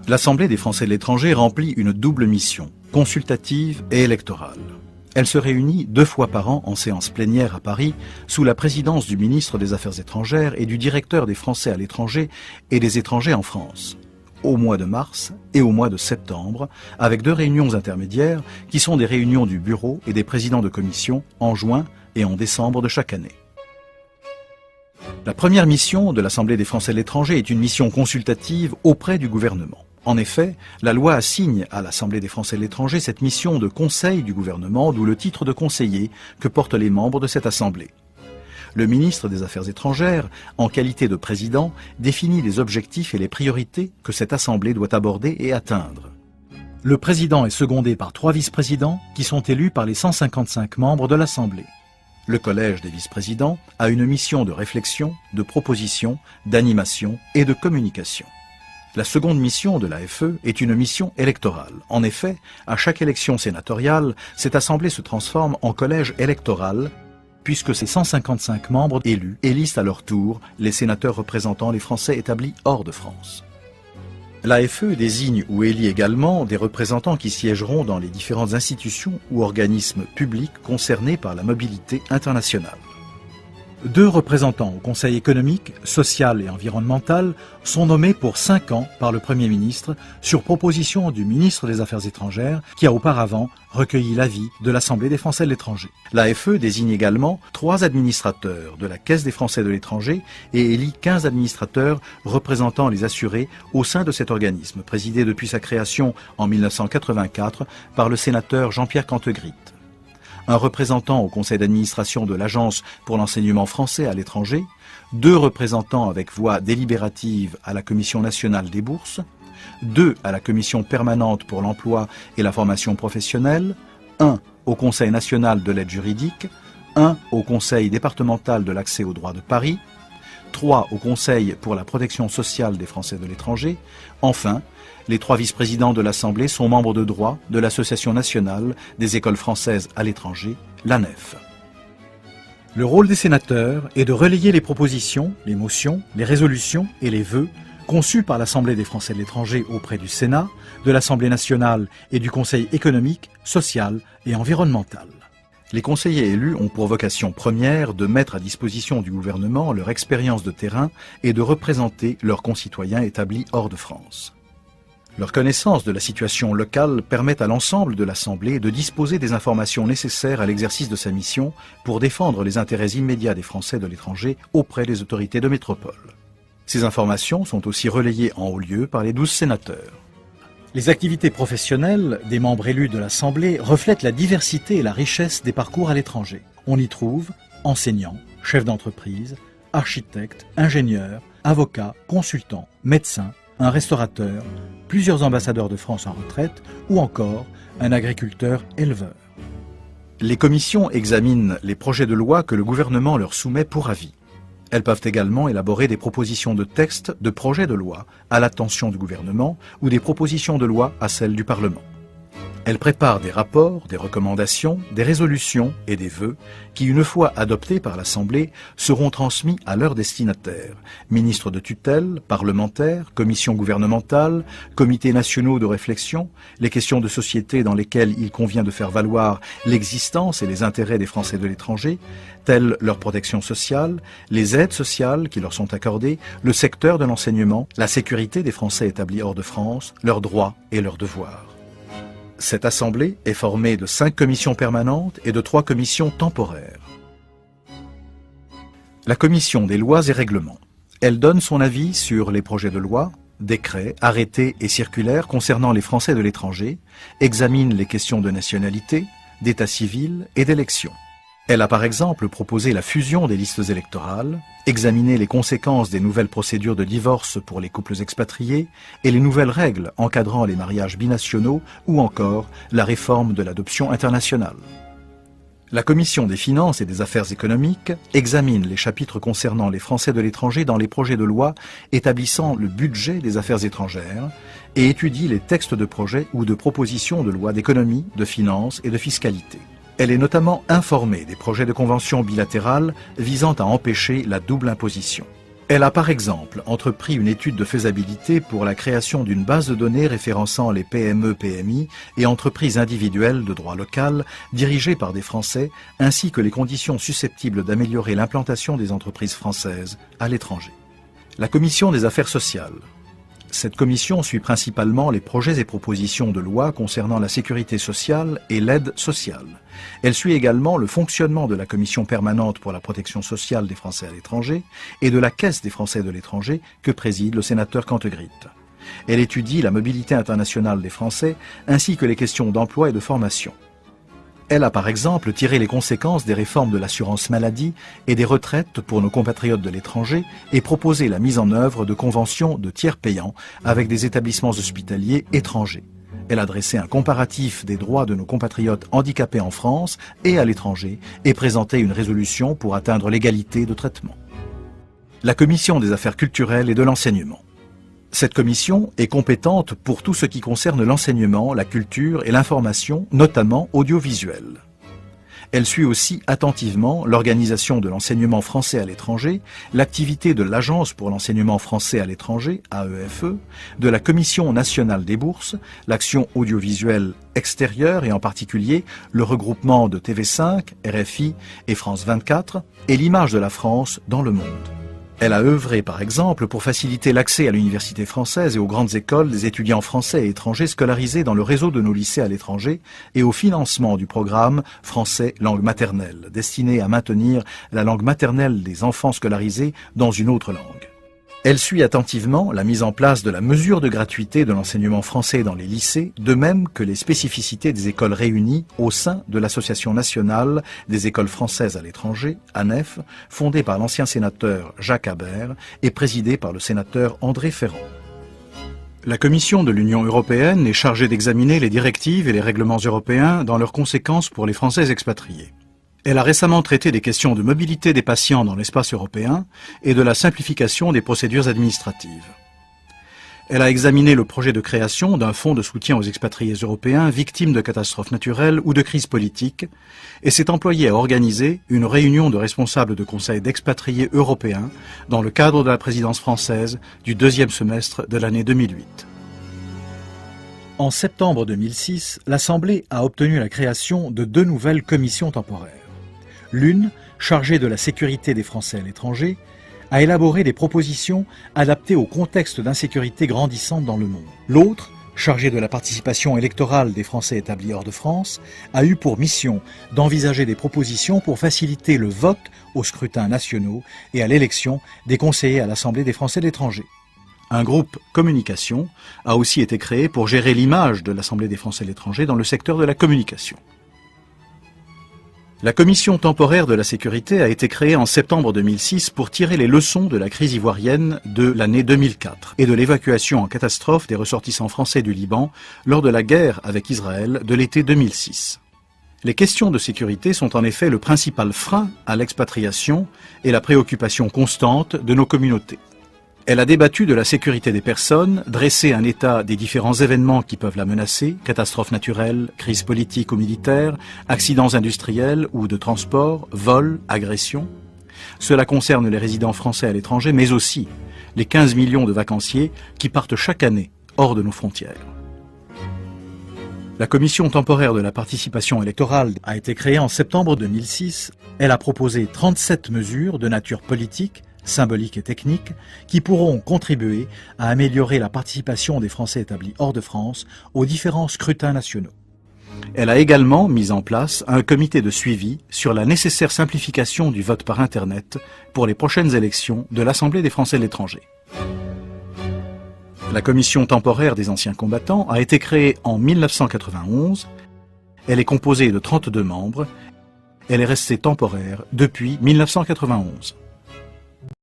L'Assemblée des Français de l'étranger remplit une double mission, consultative et électorale. Elle se réunit 2 fois par an en séance plénière à Paris, sous la présidence du ministre des Affaires étrangères et du directeur des Français à l'étranger et des étrangers en France, au mois de mars et au mois de septembre, avec 2 réunions intermédiaires qui sont des réunions du bureau et des présidents de commission en juin et en décembre de chaque année. La première mission de l'Assemblée des Français de l'étranger est une mission consultative auprès du gouvernement. En effet, la loi assigne à l'Assemblée des Français de l'étranger cette mission de conseil du gouvernement, d'où le titre de conseiller que portent les membres de cette Assemblée. Le ministre des Affaires étrangères, en qualité de président, définit les objectifs et les priorités que cette Assemblée doit aborder et atteindre. Le président est secondé par 3 vice-présidents qui sont élus par les 155 membres de l'Assemblée. Le collège des vice-présidents a une mission de réflexion, de proposition, d'animation et de communication. La seconde mission de l'AFE est une mission électorale. En effet, à chaque élection sénatoriale, cette assemblée se transforme en collège électoral, puisque ces 155 membres élus élisent à leur tour les sénateurs représentant les Français établis hors de France. L'AFE désigne ou élit également des représentants qui siégeront dans les différentes institutions ou organismes publics concernés par la mobilité internationale. 2 représentants au Conseil économique, social et environnemental sont nommés pour 5 ans par le Premier ministre sur proposition du ministre des Affaires étrangères qui a auparavant recueilli l'avis de l'Assemblée des Français de l'étranger. L'AFE désigne également 3 administrateurs de la Caisse des Français de l'étranger et élit 15 administrateurs représentant les assurés au sein de cet organisme, présidé depuis sa création en 1984 par le sénateur Jean-Pierre Cantegrit. Un représentant au conseil d'administration de l'Agence pour l'enseignement français à l'étranger, 2 représentants avec voix délibérative à la Commission nationale des bourses, 2 à la Commission permanente pour l'emploi et la formation professionnelle, 1 au Conseil national de l'aide juridique, 1 au Conseil départemental de l'accès aux droits de Paris, 3 au Conseil pour la protection sociale des Français de l'étranger. Enfin, les 3 vice-présidents de l'Assemblée sont membres de droit de l'Association nationale des écoles françaises à l'étranger, l'ANEF. Le rôle des sénateurs est de relayer les propositions, les motions, les résolutions et les vœux conçus par l'Assemblée des Français de l'étranger auprès du Sénat, de l'Assemblée nationale et du Conseil économique, social et environnemental. Les conseillers élus ont pour vocation première de mettre à disposition du gouvernement leur expérience de terrain et de représenter leurs concitoyens établis hors de France. Leur connaissance de la situation locale permet à l'ensemble de l'Assemblée de disposer des informations nécessaires à l'exercice de sa mission pour défendre les intérêts immédiats des Français de l'étranger auprès des autorités de métropole. Ces informations sont aussi relayées en haut lieu par les 12 sénateurs. Les activités professionnelles des membres élus de l'Assemblée reflètent la diversité et la richesse des parcours à l'étranger. On y trouve enseignants, chefs d'entreprise, architectes, ingénieurs, avocats, consultants, médecins, un restaurateur, plusieurs ambassadeurs de France en retraite ou encore un agriculteur éleveur. Les commissions examinent les projets de loi que le gouvernement leur soumet pour avis. Elles peuvent également élaborer des propositions de textes, de projets de loi à l'attention du gouvernement ou des propositions de loi à celle du Parlement. Elles préparent des rapports, des recommandations, des résolutions et des vœux qui, une fois adoptés par l'Assemblée, seront transmis à leurs destinataires, ministres de tutelle, parlementaires, commissions gouvernementales, comités nationaux de réflexion, les questions de société dans lesquelles il convient de faire valoir l'existence et les intérêts des Français de l'étranger, telles leur protection sociale, les aides sociales qui leur sont accordées, le secteur de l'enseignement, la sécurité des Français établis hors de France, leurs droits et leurs devoirs. Cette Assemblée est formée de 5 commissions permanentes et de 3 commissions temporaires. La commission des lois et règlements. Elle donne son avis sur les projets de loi, décrets, arrêtés et circulaires concernant les Français de l'étranger, examine les questions de nationalité, d'état civil et d'élection. Elle a par exemple proposé la fusion des listes électorales, examiné les conséquences des nouvelles procédures de divorce pour les couples expatriés et les nouvelles règles encadrant les mariages binationaux ou encore la réforme de l'adoption internationale. La Commission des finances et des affaires économiques examine les chapitres concernant les Français de l'étranger dans les projets de loi établissant le budget des affaires étrangères et étudie les textes de projets ou de propositions de loi d'économie, de finances et de fiscalité. Elle est notamment informée des projets de conventions bilatérales visant à empêcher la double imposition. Elle a par exemple entrepris une étude de faisabilité pour la création d'une base de données référençant les PME-PMI et entreprises individuelles de droit local dirigées par des Français, ainsi que les conditions susceptibles d'améliorer l'implantation des entreprises françaises à l'étranger. La Commission des affaires sociales. Cette commission suit principalement les projets et propositions de loi concernant la sécurité sociale et l'aide sociale. Elle suit également le fonctionnement de la Commission permanente pour la protection sociale des Français à l'étranger et de la Caisse des Français de l'étranger que préside le sénateur Cantegrit. Elle étudie la mobilité internationale des Français ainsi que les questions d'emploi et de formation. Elle a par exemple tiré les conséquences des réformes de l'assurance maladie et des retraites pour nos compatriotes de l'étranger et proposé la mise en œuvre de conventions de tiers payants avec des établissements hospitaliers étrangers. Elle a dressé un comparatif des droits de nos compatriotes handicapés en France et à l'étranger et présenté une résolution pour atteindre l'égalité de traitement. La Commission des affaires culturelles et de l'enseignement. Cette commission est compétente pour tout ce qui concerne l'enseignement, la culture et l'information, notamment audiovisuelle. Elle suit aussi attentivement l'organisation de l'enseignement français à l'étranger, l'activité de l'Agence pour l'enseignement français à l'étranger, AEFE, de la Commission nationale des bourses, l'action audiovisuelle extérieure et en particulier le regroupement de TV5, RFI et France 24 et l'image de la France dans le monde. Elle a œuvré, par exemple, pour faciliter l'accès à l'université française et aux grandes écoles des étudiants français et étrangers scolarisés dans le réseau de nos lycées à l'étranger et au financement du programme Français langue maternelle, destiné à maintenir la langue maternelle des enfants scolarisés dans une autre langue. Elle suit attentivement la mise en place de la mesure de gratuité de l'enseignement français dans les lycées, de même que les spécificités des écoles réunies au sein de l'Association nationale des écoles françaises à l'étranger, ANEF, fondée par l'ancien sénateur Jacques Habert et présidée par le sénateur André Ferrand. La Commission de l'Union européenne est chargée d'examiner les directives et les règlements européens dans leurs conséquences pour les Français expatriés. Elle a récemment traité des questions de mobilité des patients dans l'espace européen et de la simplification des procédures administratives. Elle a examiné le projet de création d'un fonds de soutien aux expatriés européens victimes de catastrophes naturelles ou de crises politiques et s'est employée à organiser une réunion de responsables de conseils d'expatriés européens dans le cadre de la présidence française du deuxième semestre de l'année 2008. En septembre 2006, l'Assemblée a obtenu la création de 2 nouvelles commissions temporaires. L'une, chargée de la sécurité des Français à l'étranger, a élaboré des propositions adaptées au contexte d'insécurité grandissante dans le monde. L'autre, chargée de la participation électorale des Français établis hors de France, a eu pour mission d'envisager des propositions pour faciliter le vote aux scrutins nationaux et à l'élection des conseillers à l'Assemblée des Français de l'étranger. Un groupe communication a aussi été créé pour gérer l'image de l'Assemblée des Français de l'étranger dans le secteur de la communication. La Commission temporaire de la sécurité a été créée en septembre 2006 pour tirer les leçons de la crise ivoirienne de l'année 2004 et de l'évacuation en catastrophe des ressortissants français du Liban lors de la guerre avec Israël de l'été 2006. Les questions de sécurité sont en effet le principal frein à l'expatriation et la préoccupation constante de nos communautés. Elle a débattu de la sécurité des personnes, dressé un état des différents événements qui peuvent la menacer, catastrophes naturelles, crises politiques ou militaires, accidents industriels ou de transport, vols, agressions. Cela concerne les résidents français à l'étranger, mais aussi les 15 millions de vacanciers qui partent chaque année hors de nos frontières. La Commission temporaire de la participation électorale a été créée en septembre 2006. Elle a proposé 37 mesures de nature politique, symboliques et techniques qui pourront contribuer à améliorer la participation des Français établis hors de France aux différents scrutins nationaux. Elle a également mis en place un comité de suivi sur la nécessaire simplification du vote par Internet pour les prochaines élections de l'Assemblée des Français de l'étranger. La Commission temporaire des anciens combattants a été créée en 1991. Elle est composée de 32 membres. Elle est restée temporaire depuis 1991.